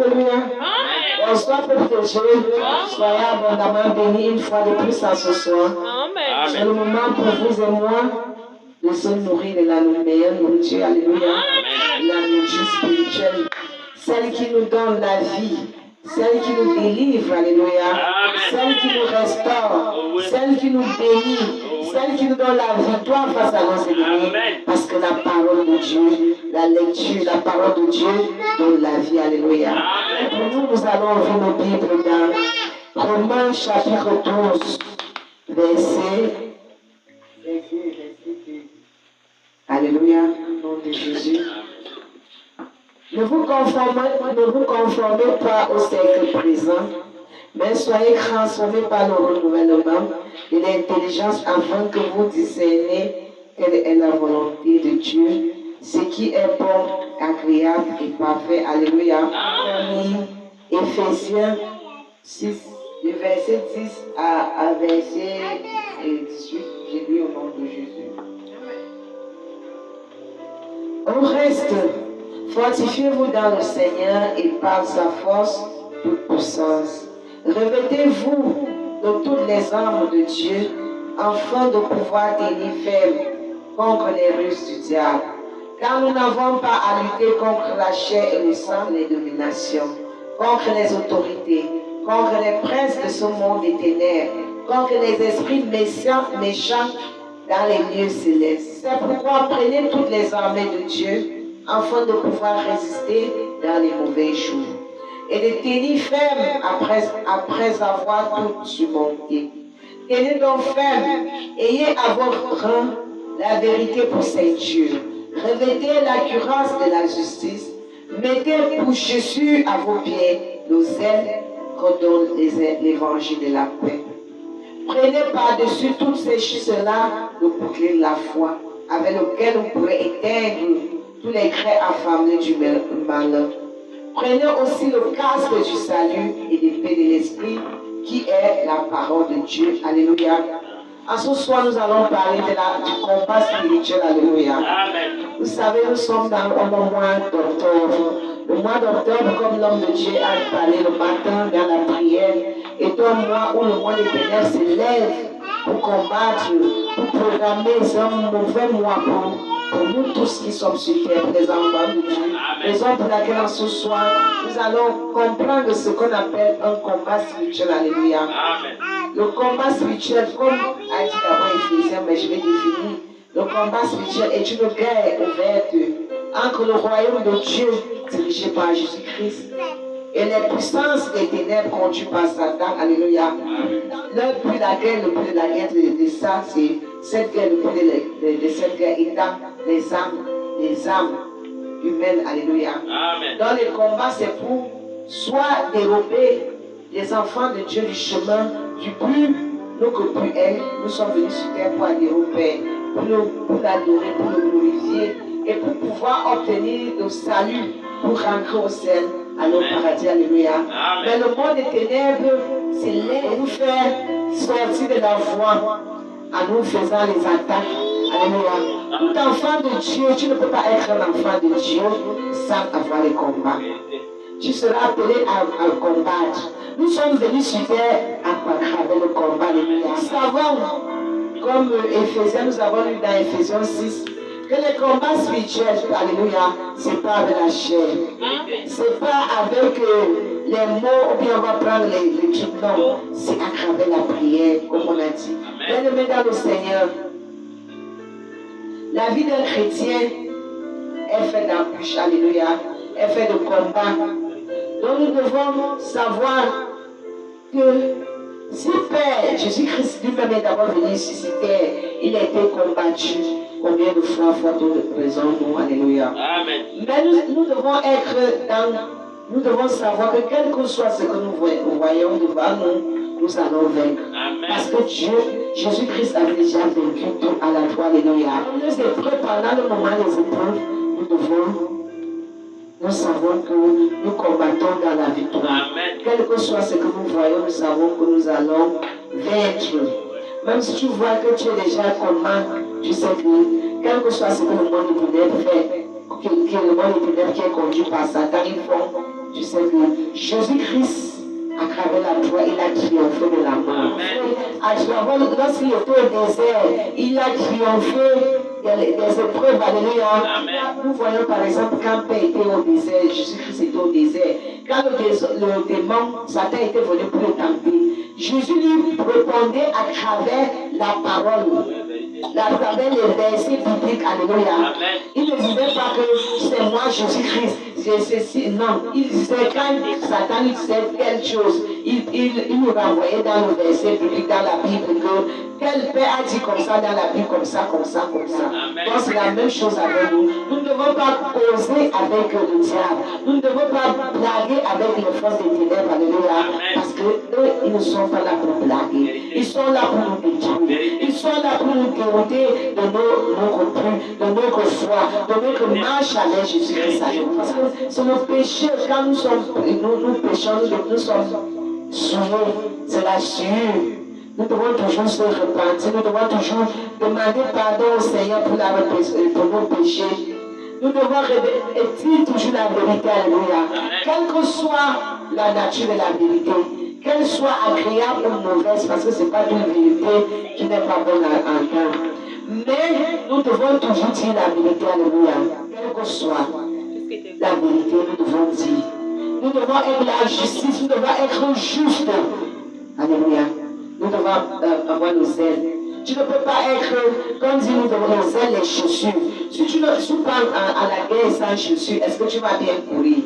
Alléluia. Sois protégé, soyez abondamment bénis une fois de plus à ce soir. C'est le moment pour vous et moi de se nourrir de la meilleure nourriture. Alléluia. La nourriture spirituelle. Celle qui nous donne la vie. Celle qui nous délivre, alléluia. Celle qui nous restaure, celle qui nous bénit, celle qui nous donne la victoire face à nos ennemis. Parce que la parole de Dieu, la lecture, la parole de Dieu donne la vie, alléluia. Et pour nous, nous allons ouvrir nos Bibles dans Romains chapitre 12, verset. Alléluia, au nom de Jésus. Ne vous conformez pas au siècle présent, mais soyez transformés par le renouvellement de l'intelligence afin que vous discerniez quelle est la volonté de Dieu, ce qui est bon, agréable et parfait. Alléluia. Éphésiens 6, du verset 10 à verset 18, j'ai lu au nom de Jésus. Au reste, fortifiez-vous dans le Seigneur et par sa force toute puissance. Revêtez-vous de toutes les armes de Dieu afin de pouvoir tenir ferme contre les ruses du diable. Car nous n'avons pas à lutter contre la chair et le sang, les dominations, contre les autorités, contre les princes de ce monde des ténèbres, contre les esprits méchants dans les lieux célestes. C'est pourquoi prenez toutes les armées de Dieu afin de pouvoir résister dans les mauvais jours et de tenir ferme après avoir tout surmonté. Tenez donc ferme, ayez à votre rein la vérité pour ceinture, revêtez la cuirasse de la justice, mettez pour chaussure à vos pieds le zèle que donne l'évangile de la paix. Prenez par-dessus toutes ces choses-là le bouclier de la foi, avec lequel vous pourrez éteindre tous les traits affamés du malheur. Prenez aussi le casque du salut et l'épée de l'esprit, qui est la parole de Dieu. Alléluia. En ce soir, nous allons parler du combat spirituel. Alléluia. Vous savez, nous sommes dans le mois d'octobre. Le mois d'octobre, comme l'homme de Dieu a parlé le matin dans la prière, est un mois où le mois des ténèbres se lève pour combattre, pour programmer. C'est un mauvais mois pour nous tous qui sommes sur terre, pour les enfants de Dieu. Raison pour laquelle en ce soir, nous allons comprendre ce qu'on appelle un combat spirituel. Alléluia. Le combat spirituel, comme a dit d'abord Éphésiens, mais je vais définir. Le combat spirituel est une guerre ouverte entre le royaume de Dieu, dirigé par Jésus-Christ, et les puissances des ténèbres conduites par Satan. Alléluia. Le plus de la guerre de ça, c'est cette guerre, le plus de cette guerre étant les âmes humaines. Alléluia. Dans les combats, c'est pour soit dérober les enfants de Dieu du chemin du plus nous que plus elle. Nous sommes venus sur terre pour adorer au Père, pour l'adorer, pour le glorifier et pour pouvoir obtenir le salut, pour rentrer au ciel, à nos paradis. Alléluia. Mais le monde des ténèbres, c'est là pour nous faire sortir de la voie en nous faisant les attaques. Alléluia. Tout enfant de Dieu, tu ne peux pas être un enfant de Dieu sans avoir les combats. Tu seras appelé à combattre. Nous sommes venus sur terre à travers le combat. Nous savons, comme Éphésiens, nous avons lu dans Éphésiens 6, que les combats spirituels, alléluia, c'est pas avec la chair. C'est pas avec les mots, ou bien on va prendre les trucs. Non, c'est à travers la prière, comme on a dit. Bien-aimés dans le Seigneur, la vie d'un chrétien est faite d'embûches, alléluia, est faite de combats. Donc nous devons savoir que si Père Jésus-Christ lui-même est d'abord venu sur cette terre, il a été combattu. Combien de fois faut-on raison nous? Alléluia. Amen. Mais nous devons savoir que quel que soit ce que nous voyons devant nous, nous allons vaincre. Amen. Parce que Dieu, Jésus-Christ a déjà vaincu tout à la croix. Alléluia. Nous épreuves, pendant le moment des épreuves, nous savons que nous combattons dans la victoire. Amen. Quel que soit ce que nous voyons, nous savons que nous allons vaincre. Même si tu vois que tu es déjà combat, tu sais que quel que soit ce que le monde des ténèbres fait, que le monde des ténèbres qui est conduit par Satan, ils font, Tu sais que Jésus-Christ, à travers la croix, il a triomphé de la mort. À travers, lorsqu'il était au désert, il a triomphé des épreuves. Alléluia. Nous voyons par exemple quand Père était au désert, Jésus-Christ était au désert. Quand le démon, Satan était venu pour le tenter, Jésus lui répondait à travers la parole. À travers les versets bibliques, alléluia. Il ne disait pas que c'est moi Jésus-Christ, c'est ceci, non. Il disait quand Satan lui disait quelque chose, il nous renvoyait dans le verset biblique, dans la Bible, que tel Père a dit comme ça dans la Bible, comme ça, comme ça, comme ça. Donc c'est la même chose avec nous. Nous ne devons pas causer avec le diable. Nous ne devons pas blaguer avec les forces des ténèbres, alléluia. Parce que eux, ils ne sont pas là pour blaguer. Ils sont là pour nous détruire. Ils sont là pour nous dérouter de nos repris, de notre foi, de notre marche avec Jésus-Christ. Parce que c'est nos péchés. Quand nous péchons, nous sommes souillés. C'est la souillure. Nous devons toujours se repentir, nous devons toujours demander pardon au Seigneur pour nos péchés. Nous devons dire toujours la vérité, alléluia. Quelle que soit la nature de la vérité, qu'elle soit agréable ou mauvaise, parce que ce n'est pas une vérité qui n'est pas bonne à entendre. Mais nous devons toujours dire la vérité, alléluia. Quelle que soit la vérité, nous devons dire. Nous devons être la justice, nous devons être justes. Alléluia. Nous devons avoir nos ailes. Tu ne peux pas être, comme dit, nous devons nos ailes, les chaussures. Si tu pars à la guerre sans chaussures, est-ce que tu vas bien courir?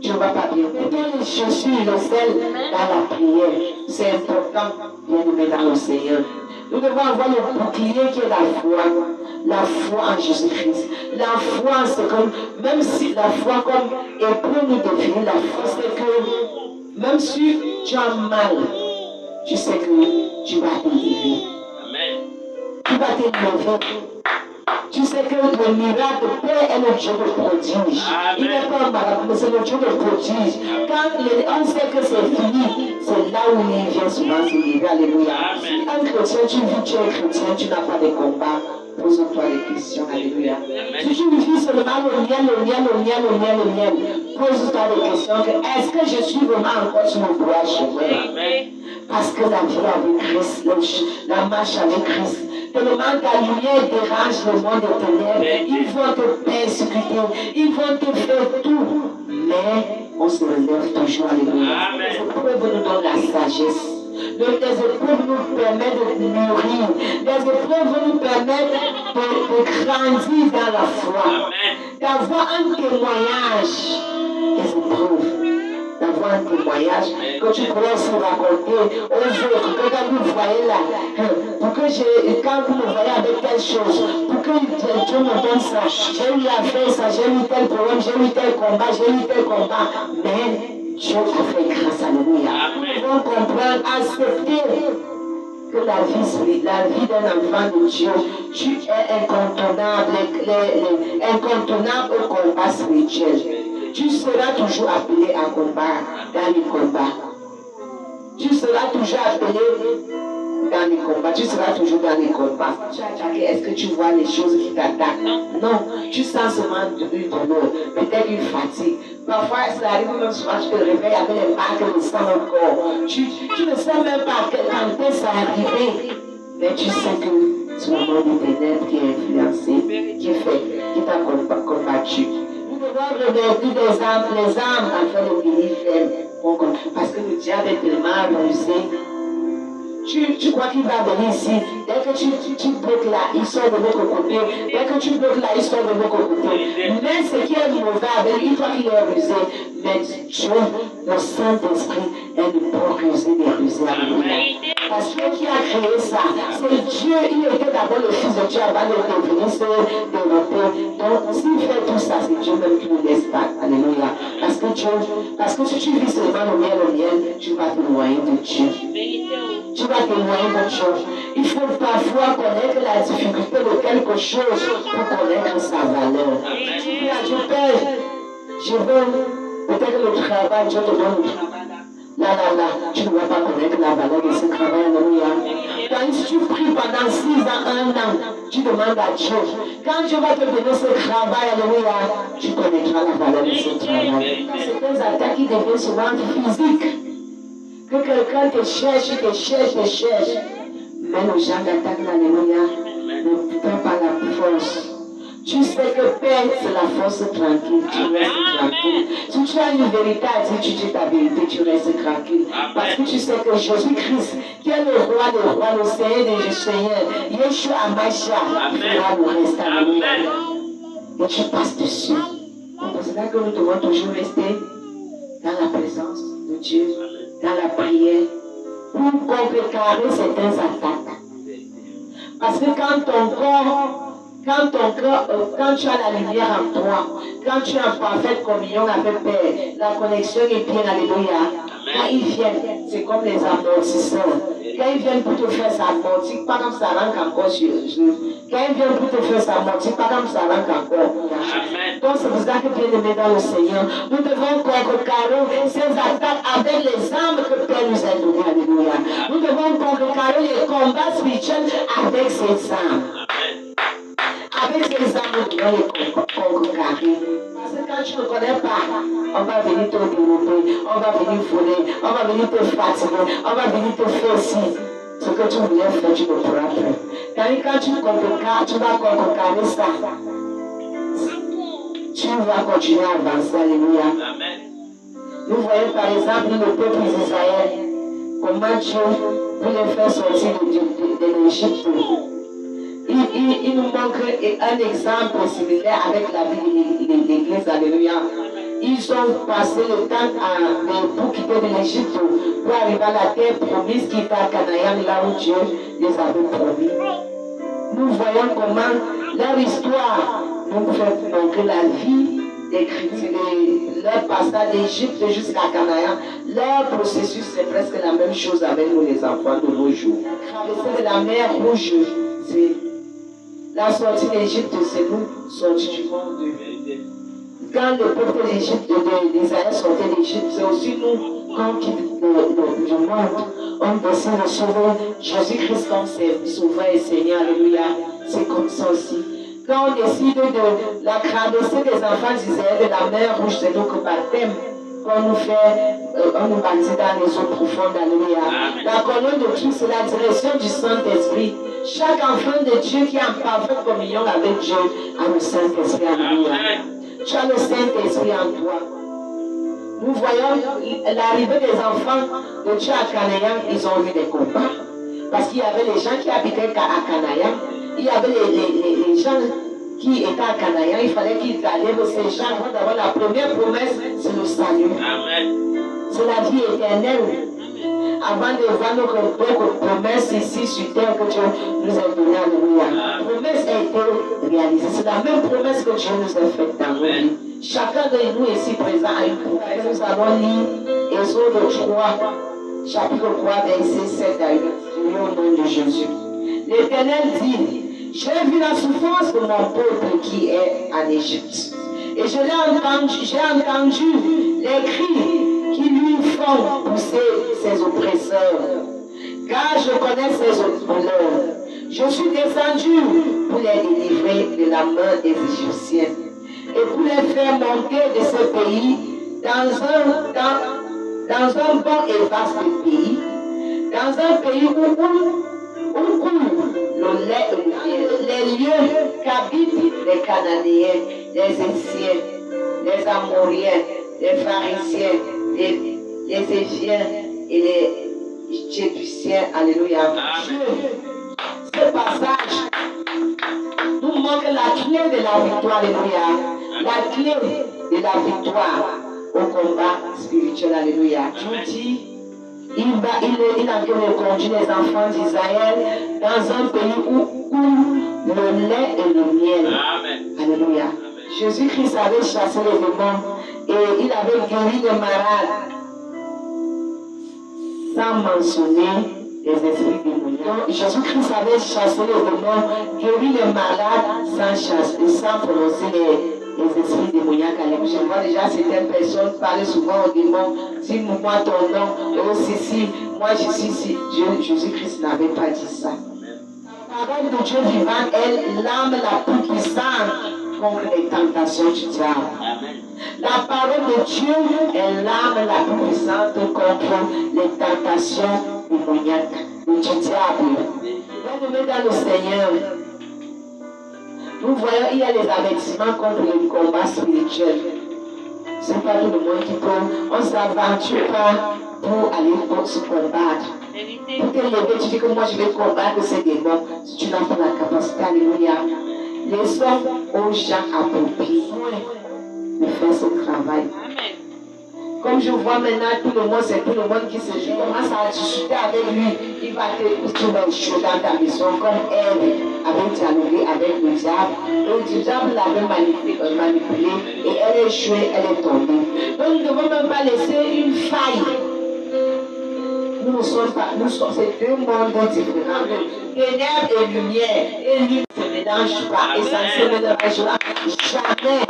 Tu ne vas pas bien courir. Mettons les chaussures, les ailes dans la prière. C'est important, bien aimé dans le Seigneur. Nous devons avoir le bouclier qui est la foi. La foi en Jésus-Christ. La foi, c'est comme, même si la foi, comme Hébreu nous définit, la foi, c'est que même si tu as mal, tu sais que tu vas te lever. Tu vas te lever. Tu sais que le miracle de Père est le Dieu de prodige. Il n'est pas un marabout, mais c'est le Dieu de prodige. Quand on sait que c'est fini, c'est là où il vient souvent se lever. Alléluia. Si un chrétien, tu vis, tu es chrétien, tu n'as pas de combat. Pose-toi des questions. Alléluia. Si tu vis seulement le miel, pose-toi des questions. Est-ce que je suis vraiment encore sur le droit chemin? Parce que la vie avec Christ, la marche avec Christ, tellement ta lumière dérange le monde des ténèbres, ils vont te persécuter, ils vont te faire tout. Mais on se relève toujours, alléluia. Les épreuves nous donnent la sagesse. Les épreuves nous permettent de mûrir. Les épreuves nous permettent de grandir dans la foi. D'avoir un témoignage des épreuves. D'avoir un témoignage que tu pourrais se raconter aux autres, que quand vous voyez là, pour que quand vous me voyez avec telle chose, pour que Dieu me donne ça, j'ai eu à faire ça, j'ai eu tel problème, j'ai eu tel combat, mais Dieu a fait grâce, alléluia. Nous devons comprendre, accepter que la vie d'un enfant de Dieu, tu es incontournable, incontournable au combat spirituel. Tu seras toujours appelé à combattre dans les combats. Tu seras toujours appelé dans les combats. Tu seras toujours dans les combats. Est-ce que tu vois les choses qui t'attaquent? Non. Tu sens seulement une douleur, peut-être une fatigue. Parfois, ça arrive même souvent, tu te réveilles avec les marques de sang au corps. Tu ne sais même pas quand est-ce ça arrivé. Mais tu sais que c'est le monde des ténèbres qui est influencé, qui t'a combattu. Nous devons revertir les âmes afin de guérir ferme. Parce que le diable est tellement rusé. Tu crois qu'il va venir ici. Dès que tu bloques là, il sort de l'autre côté. Dès que tu bloques là, il sort de l'autre côté. Mais ce qui est mauvais avec lui, il croit qu'il est rusé. Mais Dieu, le Saint-Esprit, est le bon rusé des rusés. Parce que qui a créé ça? C'est Dieu. Il était d'abord le Fils de Dieu avant de devenir se développer. Donc, s'il fait tout ça, c'est Dieu même qui ne laisse pas. Alléluia. Parce que si tu vis seulement le miel, tu vas te noyer de Dieu. Tu vas te noyer de Dieu. Il faut parfois connaître la difficulté de quelque chose pour connaître sa valeur. Tu dis à Dieu, Père, je veux peut-être le travail, Dieu te donne le travail. Là, tu ne vas pas connaître la valeur de ce travail, alléluia. Si tu pries pendant 6 ans, 1 an, tu demandes à Dieu. Quand Dieu va te donner ce travail, alléluia, tu connaîtras la valeur de ce travail. C'est des attaques qui deviennent souvent physiques. Que quelqu'un te cherche, mais le genre d'attaque, alléluia, ne prend pas la force. Tu sais que Père, c'est la force tranquille, tu restes tranquille. Si tu as une vérité à dire, tu dis ta vérité, tu restes tranquille. Parce que tu sais que Jésus-Christ, qui est le roi des rois, le Seigneur des seigneurs, Yeshua Amashiach, fera le reste, alléluia. Et tu passes dessus. C'est là que nous devons toujours rester dans la présence de Dieu, dans la prière, pour contrecarrer certaines attaques. Parce que quand tu as la lumière en toi, quand tu es en parfaite communion avec Père, la connexion est bien, alléluia. Quand ils viennent, c'est comme les amortisseurs. Quand ils viennent pour te faire ça amortir, pas comme ça rentre encore sur le jeu. Quand ils viennent pour te faire ça amortir, pas comme ça rentre encore. Donc c'est pour ça que bien aimé dans le Seigneur, nous devons contrecarrer ces attaques avec les armes que Père nous a données, alléluia. Nous devons contrecarrer les combats spirituels avec ces armes. Avec ces armes, nous devons les contrecarrer. Parce que quand tu ne connais pas, on va venir te développer, on va venir voler, on va venir te fatiguer, on va venir te faire ci. Ce que tu voulais faire, tu ne pourras plus. Quand tu vas contrecarrer ça, tu vas continuer à avancer, alléluia. Nous voyons par exemple le peuple d'Israël, comment Dieu voulait faire sortir de l'Égypte. Il nous montre un exemple similaire avec la vie de l'Église, alléluia. Ils ont passé le temps pour quitter de l'Égypte pour arriver à la terre promise qui était à Canaan, là où Dieu les avait promis. Nous voyons comment leur histoire nous fait montrer la vie des chrétiens, leur passage d'Égypte jusqu'à Canaan. Leur processus, c'est presque la même chose avec nous, les enfants de nos jours. Traverser de la mer Rouge, c'est la sortie d'Égypte, c'est nous, sortie du monde. Quand le peuple d'Israël sortait d'Égypte, c'est aussi nous, quand on quitte du monde, on décide de sauver Jésus-Christ comme sauveur et Seigneur, alléluia. C'est comme ça aussi. Quand on décide de la traversée des enfants d'Israël de la mer Rouge, c'est notre baptême. On nous baptise dans les eaux profondes, alléluia. La colonne de Christ, c'est la direction du Saint-Esprit. Chaque enfant de Dieu qui est en parfaite communion avec Dieu a le Saint-Esprit, alléluia. Tu as le Saint-Esprit en toi. Nous voyons l'arrivée des enfants de Dieu à Canaan, ils ont eu des combats. Parce qu'il y avait les gens qui habitaient à Canaan, il y avait les gens qui étaient à Canaan, il fallait qu'ils allaient, ces gens vont d'avoir la première promesse, c'est le salut. C'est la vie éternelle. Avant de voir notre promesse ici sur terre que Dieu nous a donnée, alléluia. La promesse a été réalisée. C'est la même promesse que Dieu nous a faite dans nos vies. Chacun de nous ici présent a une promesse. Nous allons lire Exode 3, chapitre 3, verset 7 à 8. Au nom de Jésus. L'Éternel dit, j'ai vu la souffrance de mon peuple qui est en Égypte. Et j'ai entendu les cris qui lui font pousser ses oppresseurs. Car je connais ses douleurs. Je suis descendu pour les délivrer de la main des Égyptiens et pour les faire monter de ce pays dans un bon et vaste pays, dans un pays où coule le lait et le miel, les lieux qu'habitent les Cananéens, les Hétiens, les Amoriens, les Pharisiens, les Éphiens et les Jébusiens. Alléluia. Ce passage nous montre la clé de la victoire. Alléluia. La clé de la victoire au combat spirituel. Alléluia. Dieu dit, il a conduit les enfants d'Israël dans un pays où coule le lait et le miel. Amen. Alléluia. Jésus-Christ avait chassé les démons et il avait guéri les malades sans mentionner les esprits démoniaques. Jésus-Christ avait chassé les démons, guéri les malades sans prononcer les esprits démoniaques. Alléluia. Je vois déjà certaines personnes parler souvent aux démons. Si moi ton nom, oh si, moi je suis si. Jésus-Christ n'avait pas dit ça. La parole de Dieu vivant est l'âme la plus puissante contre les tentations du diable. La parole de Dieu est l'âme la plus puissante contre les tentations démoniaques du diable. Bien-aimés dans le Seigneur, nous voyons, il y a les avertissements contre le combat spirituel. Ce n'est pas tout le monde qui peut. On ne s'aventure pas pour aller se combattre. Pour te lever, tu dis que moi je vais combattre ces démons. Si tu n'as pas la capacité, alléluia. Laissons aux gens appropriés de faire ce travail. Comme je vois maintenant tout le monde, c'est tout le monde qui se joue. Commence à discuter avec lui. Il va te trouver chaud dans ta maison, comme elle avait dialogué avec le diable. Et le diable l'avait manipulé et elle est échouée, elle est tombée. Donc nous ne devons même pas laisser une faille. Nous ne sommes pas, c'est deux mondes différents. Ténèbres et lumière. Et lui ne se mélange pas. Et ça ne se mélangera jamais.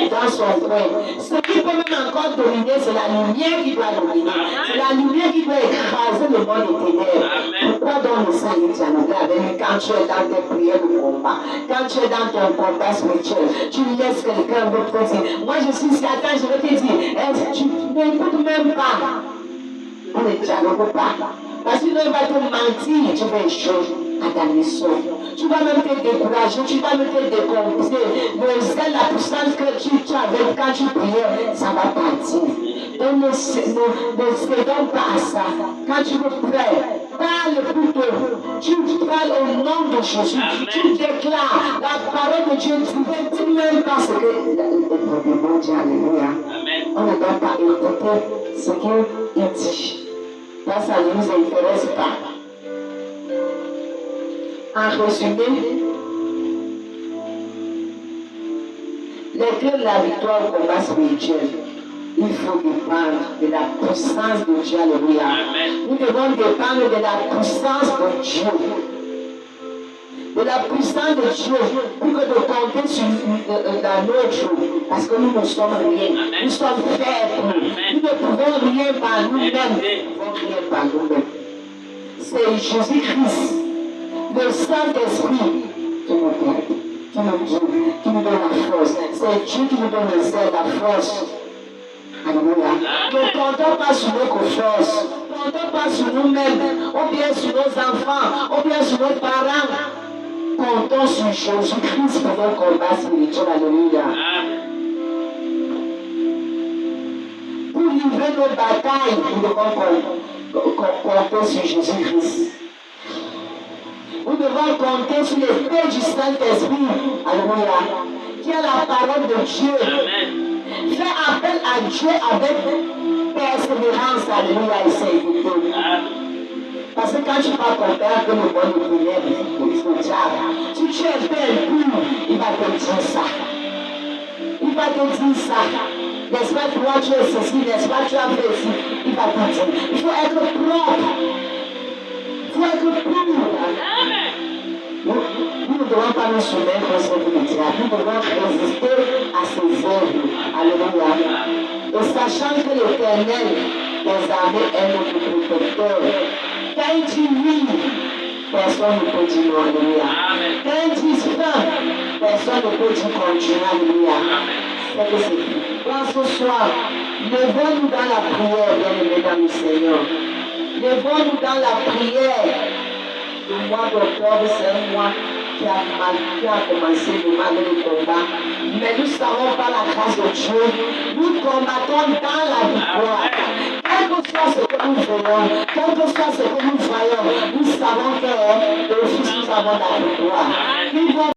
Dans son coin. Ce qui peut même encore dominer, c'est la lumière qui doit dominer. C'est la lumière qui doit écraser le monde des ténèbres. Pourquoi donc le Seigneur dialogue avec lui quand tu es dans tes prières de combat, quand tu es dans ton combat spirituel, tu laisses quelqu'un d'autre te dire, moi je suis Satan, je vais te dire, tu n'écoutes même pas. On ne dialogue pas. Parce qu'il va te mentir, tu vas échouer à ta mission. Tu vas même te décourager, tu vas même te décomposer. Le zèle, la puissance que tu avais quand tu priais, ça va partir. Donc ne cédons pas à ça. Quand tu veux prier, parle plutôt. Tu parles au nom de Jésus. Tu déclares la parole de Dieu. Tu ne dis même pas ce que le démon dit. Alléluia. On ne doit pas écouter ce qu'il dit. Ça ne nous intéresse pas. En résumé, les clés de la victoire au combat spirituel, il faut dépendre de la puissance de Dieu. Alléluia. Nous devons dépendre de la puissance de Dieu. De la puissance de Dieu, pour que de compter sur la nôtre, parce que nous ne sommes rien. Nous sommes faibles. Nous ne pouvons rien par nous-mêmes. Nous ne pouvons rien par nous-mêmes. C'est Jésus-Christ, le Saint-Esprit, qui nous aide, qui nous guide, qui nous donne la force. C'est Dieu qui nous donne le zèle, la force. Alléluia. Ne comptons pas sur nos forces. Ne comptons pas sur nous-mêmes, ou bien sur nos enfants, ou bien sur nos parents. Comptons sur Jésus-Christ pour nos combats spirituels. Alléluia. Pour livrer nos batailles, nous devons compter sur Jésus-Christ. Nous devons compter sur l'esprit du Saint-Esprit. Alléluia. Qui est la parole de Dieu. Fais appel à Dieu avec persévérance. Alléluia. Et c'est écouté. Parce que quand tu vas comparer que le monde de prière, il faut dire, si tu es belle, il va te dire ça. Il va te dire ça. N'est-ce pas, toi tu es ceci, n'est-ce pas, tu as fait ceci. Il va te dire. Il faut être propre. Il faut être pur. Nous ne devons pas nous soumettre au Seigneur du diable. Nous devons résister à ses œuvres. Alléluia. Et sachant que l'Éternel des armées est notre protecteur. Quand il dit oui, personne ne peut dire non. Alléluia. Quand il dit fin, personne ne peut dire continuer. Alléluia. C'est que c'est tout. Donc ce soir, levons-nous dans la prière, bien-aimés dans le Seigneur. Levons-nous dans la prière. Le mois d'octobre, c'est un mois qui a commencé le mal de combat. Mais nous savons par la grâce de Dieu, nous combattons dans la victoire. Quel que soit ce que nous voyons, quel que soit ce que nous voyons, nous savons que le Fils, nous avons la victoire.